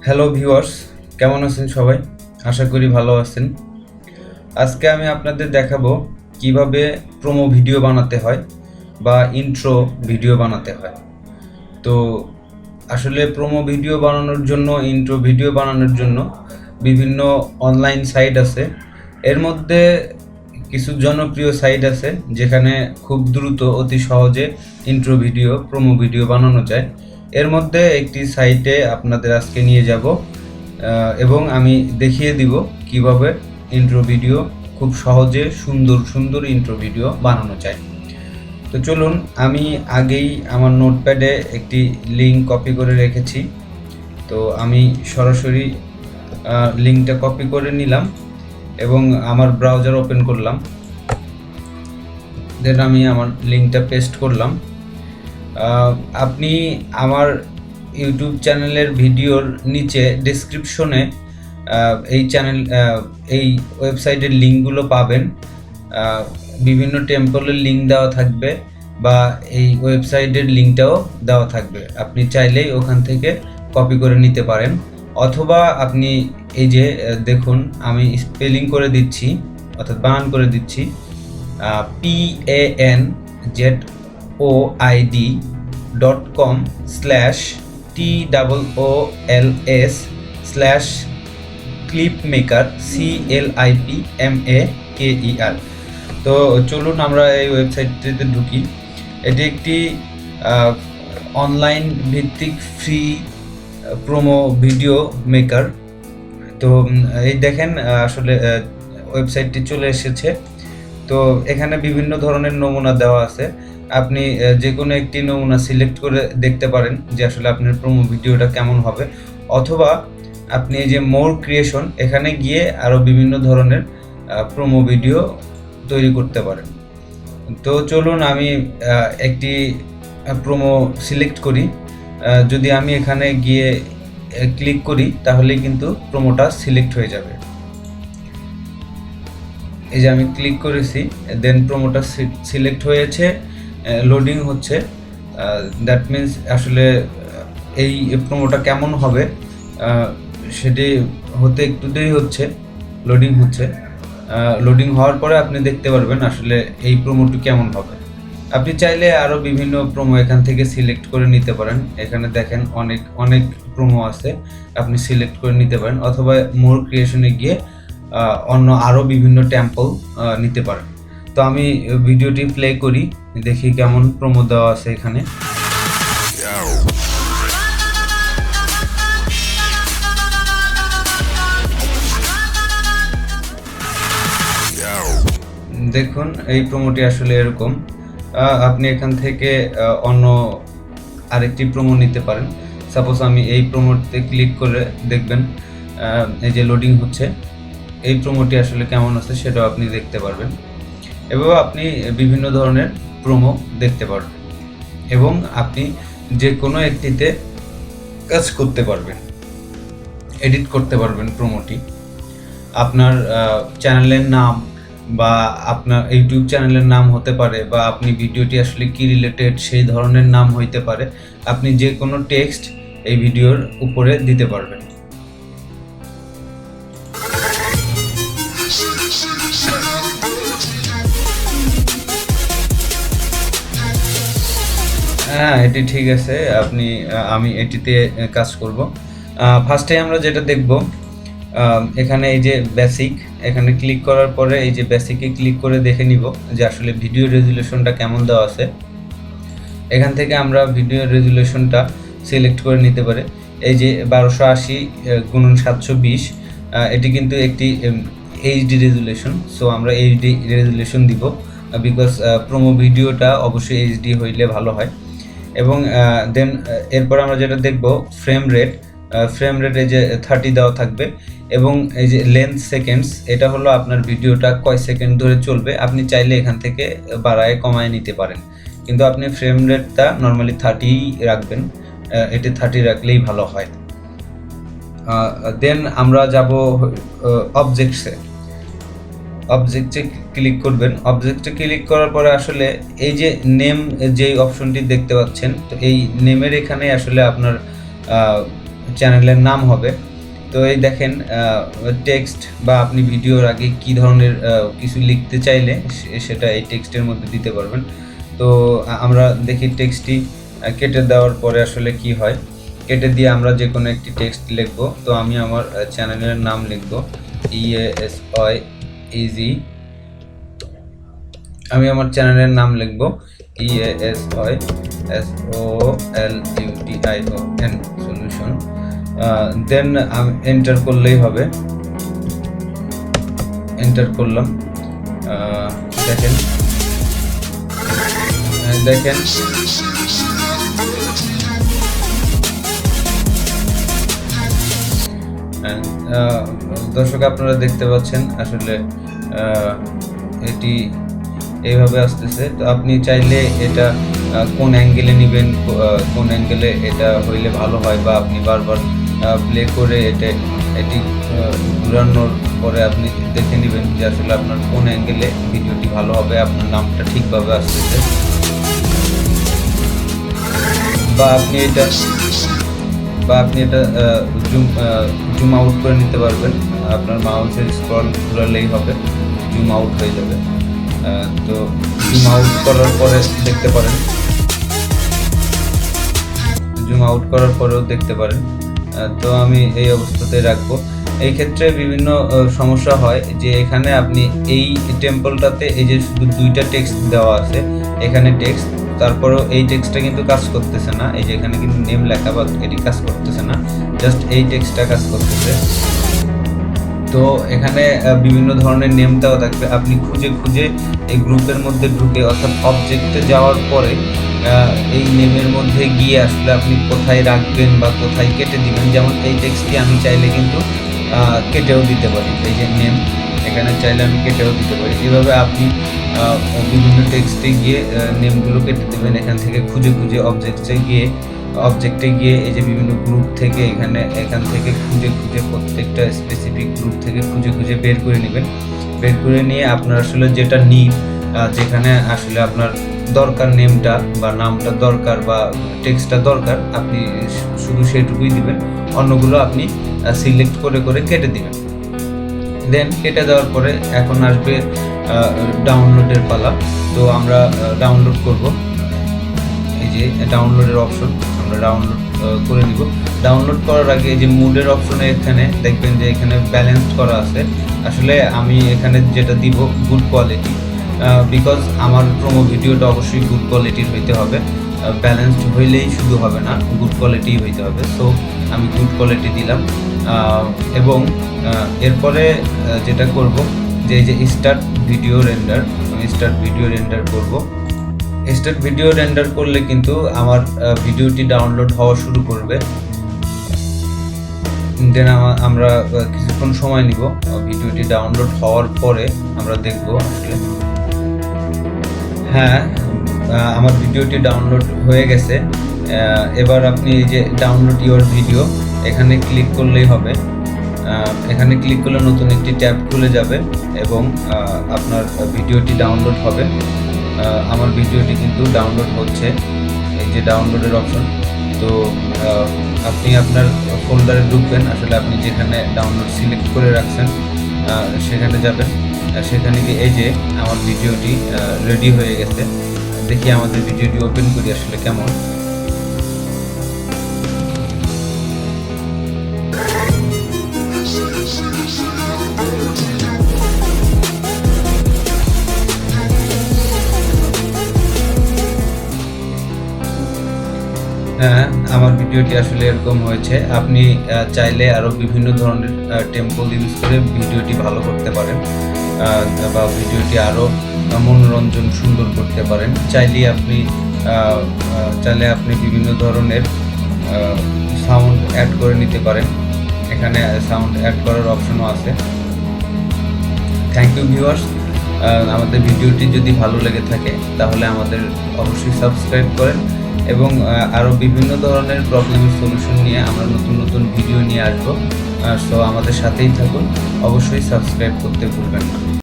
Hello viewers, কেমন আছেন সবাই? আশা করি ভালো আছেন। আজকে আমি আপনাদের দেখাবো কিভাবে প্রোমো ভিডিও বানাতে হয় বা ইন্ট্রো ভিডিও বানাতে হয়। তো আসলে প্রোমো ভিডিও বানানোর জন্য, ইন্ট্রো ভিডিও বানানোর জন্য বিভিন্ন অনলাইন সাইট আছে। এর মধ্যে কিছু জনপ্রিয় সাইট আছে যেখানে খুব দ্রুত অতি সহজে ইন্ট্রো ভিডিও, প্রোমো ভিডিও বানানো যায়। এর মধ্যে একটি সাইটে আপনাদের আজকে নিয়ে যাব এবং আমি দেখিয়ে দিব কিভাবে ইন্ট্রো ভিডিও খুব সহজে সুন্দর ইন্ট্রো ভিডিও বানানো যায়। তো চলুন, আমি আগেই আমার নোটপ্যাডে একটি লিঙ্ক কপি করে রেখেছি। তো আমি সরাসরি লিঙ্কটা কপি করে নিলাম এবং আমার ব্রাউজার ওপেন করলাম। দেন আমি আমার লিঙ্কটা পেস্ট করলাম। আপনি আমার ইউটিউব চ্যানেলের ভিডিওর নিচে ডেসক্রিপশনে এই ওয়েবসাইটের লিঙ্কগুলো পাবেন। বিভিন্ন টেম্পলের লিঙ্ক দেওয়া থাকবে বা এই ওয়েবসাইটের লিঙ্কটাও দেওয়া থাকবে। আপনি চাইলেই ওখান থেকে কপি করে নিতে পারেন, অথবা আপনি এই যে দেখুন, আমি স্পেলিং করে দিচ্ছি, অর্থাৎ বানান করে দিচ্ছি, panzoid.com/TOOLS/clipmaker CLIPMAKER। তো চলুন আমরা এই ওয়েবসাইটটিতে ঢুকি। এটি একটি অনলাইন ভিত্তিক ফ্রি প্রোমো ভিডিও মেকার। তো এই দেখেন, আসলে ওয়েবসাইটটি চলে এসেছে। তো এখানে বিভিন্ন ধরনের নমুনা দেওয়া আছে। আপনি যে কোনো একটি নমুনা সিলেক্ট করে দেখতে পারেন যে আসলে আপনার প্রোমো ভিডিওটা কেমন হবে, অথবা আপনি এই যে মোর ক্রিয়েশন, এখানে গিয়ে আরও বিভিন্ন ধরনের প্রোমো ভিডিও তৈরি করতে পারেন। তো চলুন আমি একটি প্রোমো সিলেক্ট করি। যদি আমি এখানে গিয়ে ক্লিক করি তাহলে কিন্তু প্রোমোটা সিলেক্ট হয়ে যাবে। এই যে আমি ক্লিক করেছি, দেন প্রোমোটা সিলেক্ট হয়েছে, লোডিং হচ্ছে। দ্যাট মিন্স আসলে এই প্রোমোটা কেমন হবে সেটি হতে একটু দেরি হচ্ছে, লোডিং হচ্ছে। লোডিং হওয়ার পরে আপনি দেখতে পারবেন আসলে এই প্রোমোটি কেমন হবে। আপনি চাইলে আরও বিভিন্ন প্রোমো এখান থেকে সিলেক্ট করে নিতে পারেন। এখানে দেখেন অনেক প্রোমো আছে, আপনি সিলেক্ট করে নিতে পারেন, অথবা মোর ক্রিয়েশনে গিয়ে অন্য আরও বিভিন্ন টেম্পল নিতে পারেন। তো আমি ভিডিওটি প্লে করি, দেখি কেমন প্রোমো দেওয়া আছে এখানে। দেখুন, এই প্রোমোটি আসলে এরকম। আপনি এখান থেকে অন্য আরেকটি প্রোমো নিতে পারেন। সাপোজ আমি এই প্রোমোতে ক্লিক করে দেখবেন, এই যে লোডিং হচ্ছে, এই প্রোমোটি আসলে কেমন আছে সেটাও আপনি দেখতে পারবেন। এভাবে আপনি বিভিন্ন ধরনের প্রোমো দেখতে পারবেন এবং আপনি যে কোনো একটিতে কাজ করতে পারবেন, এডিট করতে পারবেন প্রোমোটি। আপনার চ্যানেলের নাম বা আপনার ইউটিউব চ্যানেলের নাম হতে পারে, বা আপনি ভিডিওটি আসলে কি রিলেটেড সেই ধরনের নাম হইতে পারে। আপনি যে কোনো টেক্সট এই ভিডিওর উপরে দিতে পারবেন। হ্যাঁ, এটি ঠিক আছে। আমি এটিতে কাজ করব। ফার্স্টে আমরা যেটা দেখব, এখানে এই যে বেসিক, এখানে ক্লিক করার পরে এই যে বেসিকে ক্লিক করে দেখে নিব যে আসলে ভিডিও রেজুলেশনটা কেমন দেওয়া আছে। এখান থেকে আমরা ভিডিও রেজুলেশনটা সিলেক্ট করে নিতে পারে। এই যে 1280x720, এটি কিন্তু একটি এইচডি রেজুলেশন। সো আমরা এইচডি রেজুলেশন দিব, বিকজ প্রোমো ভিডিওটা অবশ্যই এইচডি হইলে ভালো হয়। এবং দেন এরপর আমরা যেটা দেখব, ফ্রেম রেট এই যে 30 দেওয়া থাকবে। এবং এই যে লেন্থ সেকেন্ডস, এটা হলো আপনার ভিডিওটা কয় সেকেন্ড ধরে চলবে। আপনি চাইলে এখান থেকে বাড়ায় কমায় নিতে পারেন, কিন্তু আপনি ফ্রেম রেটটা নর্মালি 30 রাখবেন। এটি 30 রাখলেই ভালো হয়। দেন আমরা যাব অবজেক্টসে ক্লিক করবেন। অবজেক্টে ক্লিক করার পরে আসলে এই যে নেম, যেই অপশনটি দেখতে পাচ্ছেন, তো এই নেমের এখানে আসলে আপনার চ্যানেলের নাম হবে। তো এই দেখেন টেক্সট বা আপনি ভিডিওর আগে কী ধরনের কিছু লিখতে চাইলে সেটা এই টেক্সটের মধ্যে দিতে পারবেন। তো আমরা দেখি টেক্সটটি কেটে দেওয়ার পরে আসলে কি হয়। কেটে দিয়ে আমরা যে কোনো একটি টেক্সট লিখব। তো আমি আমার চ্যানেলের নাম লিখব EASYEZ। আমি আমার চ্যানেলের নাম লিখব EASYSOLUTION সলিউশন। দেন আমি এন্টার করলেই হবে। এন্টার করলাম। দেখেন দর্শক আপনারা দেখতে পাচ্ছেন আসলে এটি এইভাবে আসতেছে। তো আপনি চাইলে এটা কোন অ্যাঙ্গেলে নেবেন, কোন অ্যাঙ্গেলে এটা হইলে ভালো হয়, বা আপনি বারবার প্লে করে এটি ঘুরানোর পরে আপনি দেখে নেবেন যে আসলে আপনার কোন অ্যাঙ্গেলে ভিডিওটি ভালো হবে, আপনার নামটা ঠিকভাবে আসতেছে। বা আপনি এটা জুম আউট করে নিতে পারবেন। আপনার মাউসের স্ক্রল ঘোরালেই হবে, জুম আউট হয়ে যাবে। তো জুম আউট করার পরে দেখতে পারেন, জুম আউট করার পরেও দেখতে পারেন। তো আমি এই অবস্থাতে রাখবো। এই ক্ষেত্রে বিভিন্ন সমস্যা হয় যে এখানে আপনি এই টেম্পলটাতে এই যে শুধু দুইটা টেক্সট দেওয়া আছে, এখানে টেক্সট, তারপরেও এই টেক্সটটা কিন্তু কাজ করতেছে না। এই যে এখানে কিন্তু নেম লেখা, বা এটি কাজ করতেছে না, জাস্ট এই টেক্সটটা কাজ করতেছে। তো এখানে বিভিন্ন ধরনের নেম দেওয়া থাকবে। আপনি খুঁজে খুঁজে এই গ্রুপের মধ্যে ঢুকে, অর্থাৎ অবজেক্টে যাওয়ার পরে এই নেমের মধ্যে গিয়ে আসলে আপনি কোথায় রাখবেন বা কোথায় কেটে দিবেন। যেমন এই টেক্সটটি আমি চাইলে কিন্তু কেটেও দিতে পারি। এই যে নেম, এখানে চাইলে আমি কেটেও দিতে পারি। এভাবে আপনি বিভিন্ন টেক্সটে গিয়ে নেমগুলো কেটে দেবেন। এখান থেকে খুঁজে খুঁজে অবজেক্টে গিয়ে এই যে বিভিন্ন গ্রুপ থেকে এখান থেকে খুঁজে খুঁজে প্রত্যেকটা স্পেসিফিক গ্রুপ থেকে খুঁজে খুঁজে বের করে নেবেন। বের করে নিয়ে আপনার আসলে যেটা নিড, যেখানে আসলে আপনার দরকার, নেমটা বা নামটা দরকার বা টেক্সটটা দরকার, আপনি শুধু সেটুকুই দিবেন। অন্যগুলো আপনি সিলেক্ট করে করে কেটে দিবেন। দেন কেটে দেওয়ার পরে এখন আসবে ডাউনলোডের পালা। তো আমরা ডাউনলোড করব। এই যে ডাউনলোডের অপশন, আমরা ডাউনলোড করে নিব। ডাউনলোড করার আগে এই যে মুডের অপশনে এখানে দেখবেন যে এখানে ব্যালেন্স করা আছে। আসলে আমি এখানে যেটা দিব গুড কোয়ালিটি, বিকজ আমার প্রোমো ভিডিওটা অবশ্যই গুড কোয়ালিটির হইতে হবে। ব্যালেন্সড হইলেই শুধু হবে না, গুড কোয়ালিটি হইতে হবে। সো আমি গুড কোয়ালিটি দিলাম। এবং এরপরে যেটা করব যে এই যে স্টার্ট ভিডিও রেন্ডার, আমি স্টার্ট ভিডিও রেন্ডার করব। স্টার্ট ভিডিও রেন্ডার করলে কিন্তু আমার ভিডিওটি ডাউনলোড হওয়া শুরু করবে। দেন আমরা কিছুক্ষণ সময় নিব। ভিডিওটি ডাউনলোড হওয়ার পরে আমরা দেখব আসলে হ্যাঁ আমার ভিডিওটি ডাউনলোড হয়ে গেছে। এবার আপনি এই যে ডাউনলোড ইওর ভিডিও, এখানে ক্লিক করলেই হবে। এখানে ক্লিক করলে নতুন একটি ট্যাব খুলে যাবে এবং আপনার ভিডিওটি ডাউনলোড হবে। আমার ভিডিওটি কিন্তু ডাউনলোড হচ্ছে, এই যে ডাউনলোডের অপশন। তো আপনি আপনার ফোল্ডারে ঢুকবেন। আসলে আপনি যেখানে ডাউনলোড সিলেক্ট করে রাখছেন সেখানে যাবেন। সেখানে গিয়ে এই যে আমার ভিডিওটি রেডি হয়ে গেছে। দেখি আমাদের ভিডিওটি ওপেন করি আসলে কেমন। হ্যাঁ, আমার ভিডিওটি আসলে এরকম হয়েছে। আপনি চাইলে আরও বিভিন্ন ধরনের টেম্পল ইউজ করে ভিডিওটি ভালো করতে পারেন, বা ভিডিওটি আরও মনোরঞ্জন সুন্দর করতে পারেন। চাইলে আপনি বিভিন্ন ধরনের সাউন্ড অ্যাড করে নিতে পারেন। এখানে সাউন্ড অ্যাড করার অপশনও আছে। Thank you viewers. আমাদের ভিডিওটি যদি ভালো লেগে থাকে তাহলে আমাদের অবশ্যই সাবস্ক্রাইব করেন, এবং আরও বিভিন্ন ধরনের প্রবলেমের সলিউশন নিয়ে আমরা নতুন নতুন ভিডিও নিয়ে আসবো। সো আমাদের সাথেই থাকুন, অবশ্যই সাবস্ক্রাইব করতে ভুলবেন না।